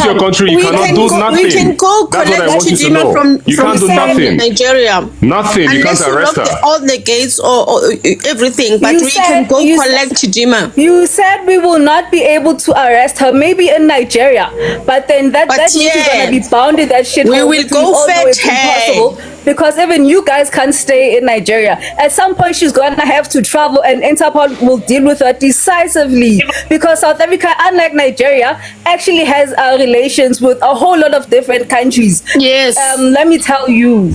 is your country. You cannot do nothing. We can go That's what I collect want you to Chidimam know. from You can't do nothing. Nigeria. Nothing. You can't Unless you arrest lock her. all the gates or everything, but You we said- can go you collect Chidimam. You said we will not be able to arrest her, maybe in Nigeria, but then that means we're gonna be bound in that shit. We will go fetch her. Because even you guys can't stay in Nigeria. At some point, she's gonna have to travel, and Interpol will deal with her decisively. Because South Africa, unlike Nigeria, actually has relations with a whole lot of different countries. Yes. Let me tell you.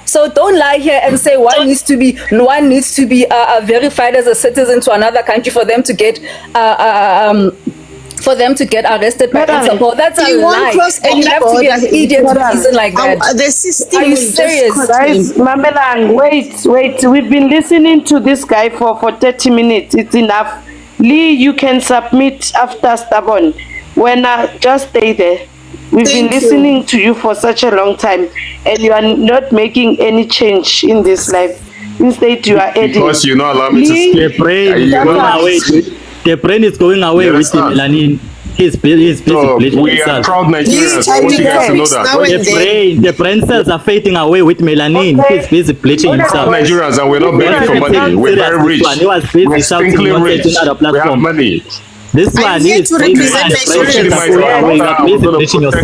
So don't lie here and say one needs to be verified as a citizen to another country for them to get arrested by Interpol. That's a lie. And you have to be an idiot to reason like that. The system. Are you serious? Guys, Mamelang, wait. We've been listening to this guy for 30 minutes. It's enough. Lee, you can submit after Stubborn. When just stay there. We've been listening to you for such a long time, and you are not making any change in this life. Instead, you are adding. Because you not allow me to speak. The brain is going away with the melanin. He's busy bleaching we are himself. proud Nigerians. I want you guys to know that. The brain cells are fading away with melanin. He's busy bleaching himself. Nigerians, and we're not begging for money. We're very rich. We're stinkly rich. We have money. This one is to represent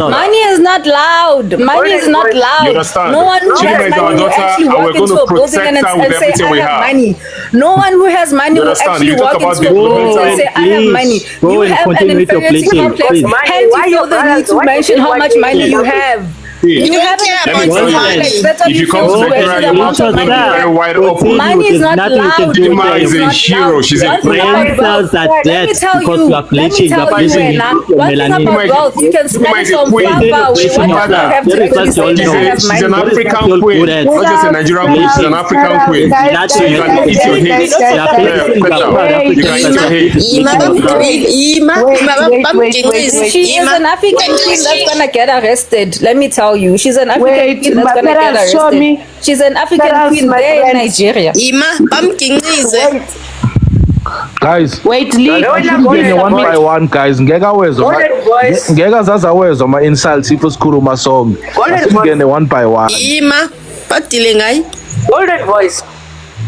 money is not loud. Money is not loud. You understand? No one who has money will actually walk into a building and say, I have money. No one who has money will actually walk into a building and say, I have money. You have an inferiority complex. Hence you feel the need to mention how much money you have. You have if you come to Nigeria, you want to be very wide open. Money is not loud. Chidimam is a hero. She's a brain cells are dead because you are bleaching. You are bleaching melanin. You can smell it from far away. She's an African queen, not just a Nigerian queen. She's an African queen. You can eat your hate. She is an African queen that's gonna get arrested. Let me tell you, she's an African queen that's gonna get arrested. She's an African queen there in Nigeria. Guys, wait, leave. One by one, guys. Ngeka zazawezwa ama insults if usikhuluma song. Asingene one by one. Golden voice.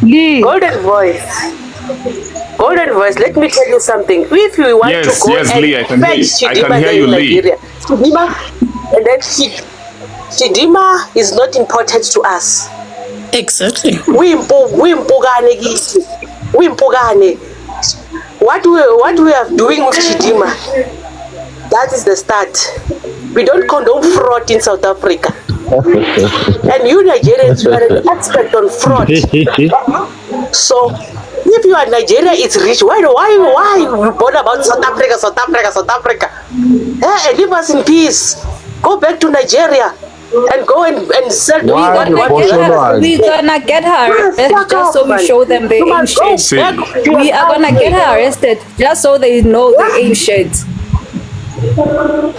Lee. Golden voice. Golden voice, let me tell you something. If you want to go and Lee, I can hear you, Lee. Chidimam, and then Chidimam is not important to us. Exactly. We what we are doing with Chidimam, that is the start. We don't condone fraud in South Africa. And you Nigerians, you are an expert on fraud. So if you are Nigeria, it's rich. Why you bother about South Africa? And leave us in peace. Go back to Nigeria and go and sell. We're gonna get her arrested just so we show them they ain't shit. We are gonna get her arrested just so they know they ain't shit.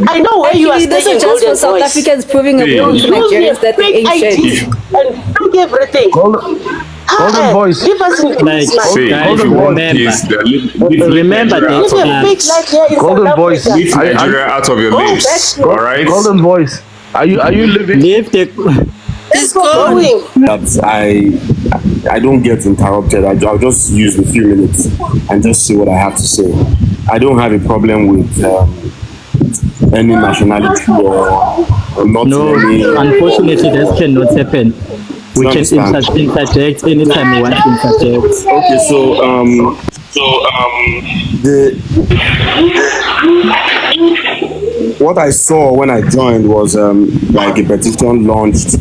I know where you are staying. This is just for South Africans proving a point to Nigerians that they ain't shit. And bring everything. Golden voice. Leave us in peace, remember this. Golden voice. Leave Nigeria out of your lips. All right. Golden voice. Are you living? Leave the. It's going. That I don't get interrupted. I'll just use the few minutes and just see what I have to say. I don't have a problem with any nationality or not. No, unfortunately, this cannot happen. We can interject anytime we want to interject. Okay, so what I saw when I joined was like a petition launched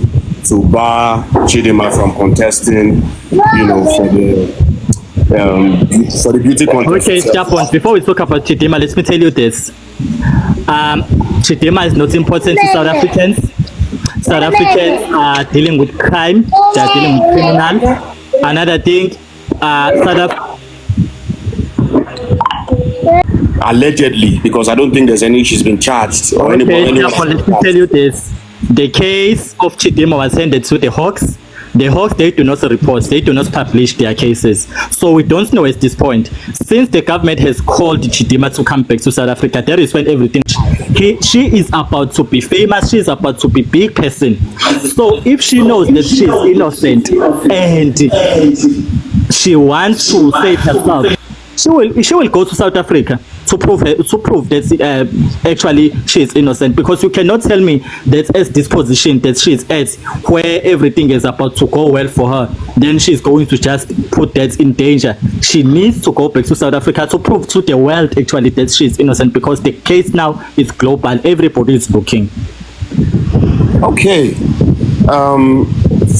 to bar Chidimam from contesting, for the beauty contest. Okay, Stubborn. Before we talk about Chidimam, let me tell you this. Chidimam is not important to South Africans. South Africans are dealing with crime. They are dealing with criminal. Another thing, allegedly, because I don't think there's any. She's been charged or anybody. Let me tell you this: the case of Chidimam was handed to the Hawks. The Hawks, they do not report, they do not publish their cases. So we don't know at this point. Since the government has called Chidimam to come back to South Africa, that is when everything... She is about to be famous, she is about to be big person. So if she knows that she is innocent and she wants to save herself, she will go to South Africa to prove that actually she is innocent, because you cannot tell me that as this position that she is at, where everything is about to go well for her, then she is going to just put that in danger. She needs to go back to South Africa to prove to the world actually that she is innocent, because the case now is global. Everybody is looking. Okay.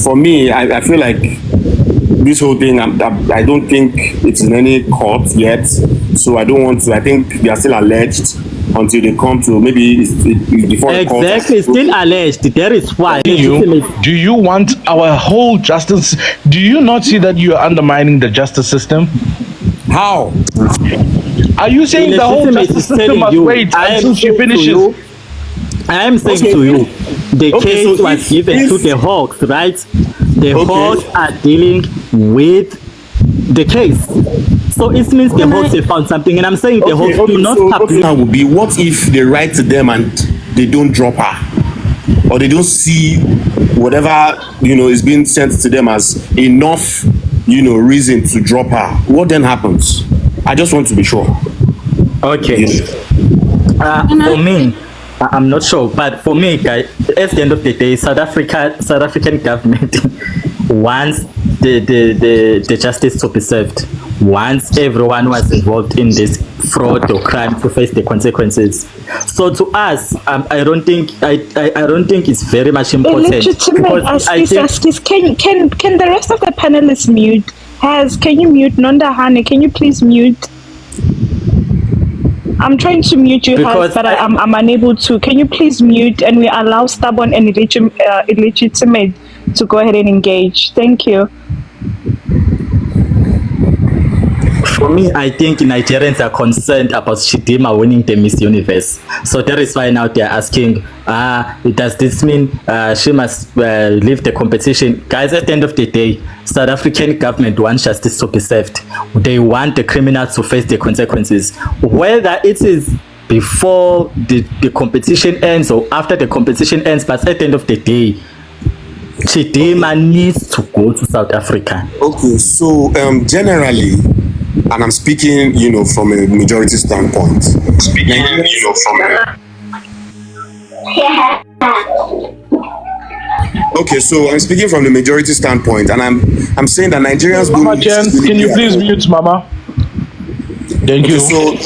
For me, I feel like this whole thing, I don't think it's in any court yet, so I don't want to. I think they are still alleged until they come to maybe before the court. Exactly, still alleged. There is why. Do you want our whole justice? Do you not see that you are undermining the justice system? How? Are you saying the whole justice system must wait until she finishes? I am saying to you, the case was given to the Hawks, right? The Hawks are dealing with the case. So it means the Hawks have found something, and I'm saying the Hawks do not publish. That would be, what if they write to them and they don't drop her, or they don't see whatever is being sent to them as enough reason to drop her? What then happens? I just want to be sure. Okay. For me, I'm not sure, but for me, guys, at the end of the day, South African government wants the justice to be served. Once everyone was involved in this fraud or crime to face the consequences. So to us, I don't think it's very much important. Can the rest of the panelists mute? Can you mute Nondahane? Can you please mute? I'm trying to mute you, but I'm unable to. Can you please mute, and we allow stubborn and illegitimate to go ahead and engage? Thank you. For me, I think Nigerians are concerned about Chidimam winning the Miss Universe. So that is why now they are asking, does this mean she must leave the competition? Guys, at the end of the day, South African government wants justice to be served. They want the criminals to face the consequences. Whether it is before the competition ends or after the competition ends, but at the end of the day, Chidimam needs to go to South Africa. Okay, so generally, and I'm speaking, from a majority standpoint. Okay, so I'm speaking from the majority standpoint, and I'm saying that Nigerians Mama Jen, can you please mute Mama? Thank you. So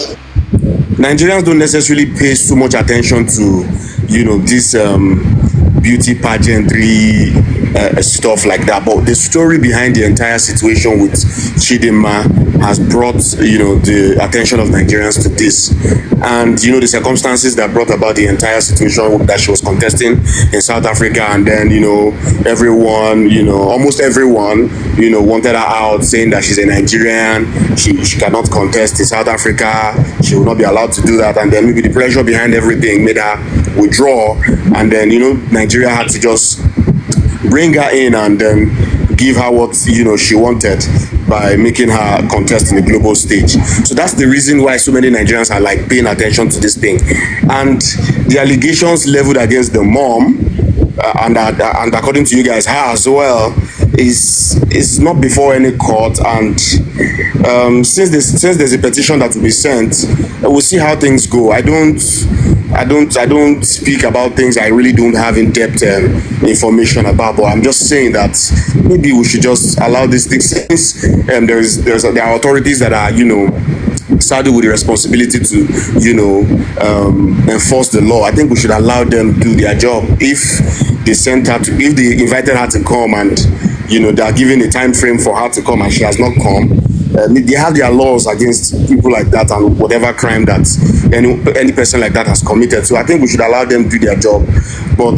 Nigerians don't necessarily pay so much attention to, this beauty pageantry stuff like that, but the story behind the entire situation with Chidimam has brought the attention of Nigerians to this, and the circumstances that brought about the entire situation, that she was contesting in South Africa, and then everyone, almost everyone, wanted her out, saying that she's a Nigerian, she cannot contest in South Africa, she will not be allowed to do that, and then maybe the pressure behind everything made her withdraw, and then Nigeria had to just bring her in and give her what she wanted by making her contest in the global stage. So that's the reason why so many Nigerians are like paying attention to this thing, and the allegations leveled against the mom and according to you guys, her as well, is not before any court, and since there's a petition that will be sent, we'll see how things go. I don't speak about things I really don't have in-depth information about, but I'm just saying that maybe we should just allow these things, since there are authorities that are saddled with the responsibility to enforce the law. I think we should allow them do their job. If they invited her to come, and they are giving a time frame for her to come and she has not come, they have their laws against people like that and whatever crime that any person like that has committed. So I think we should allow them do their job. But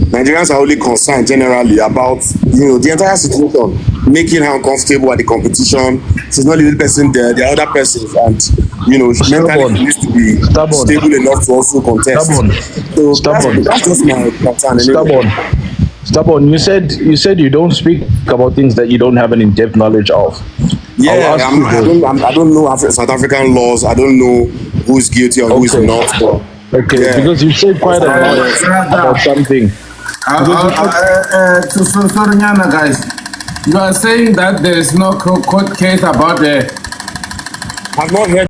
Nigerians are only concerned generally about the entire situation, making her uncomfortable at the competition. She's not the only person there, there are other persons, and she mentally needs to be stable enough to also contest. So that's just my concern. Stubborn, you said you don't speak about things that you don't have an in-depth knowledge of. Yeah, I don't know South African laws. I don't know who's guilty or who's not. But okay, because you said quite a lot about something. Sorry, Nyana, guys. You are saying that there is no court case about the. I've not heard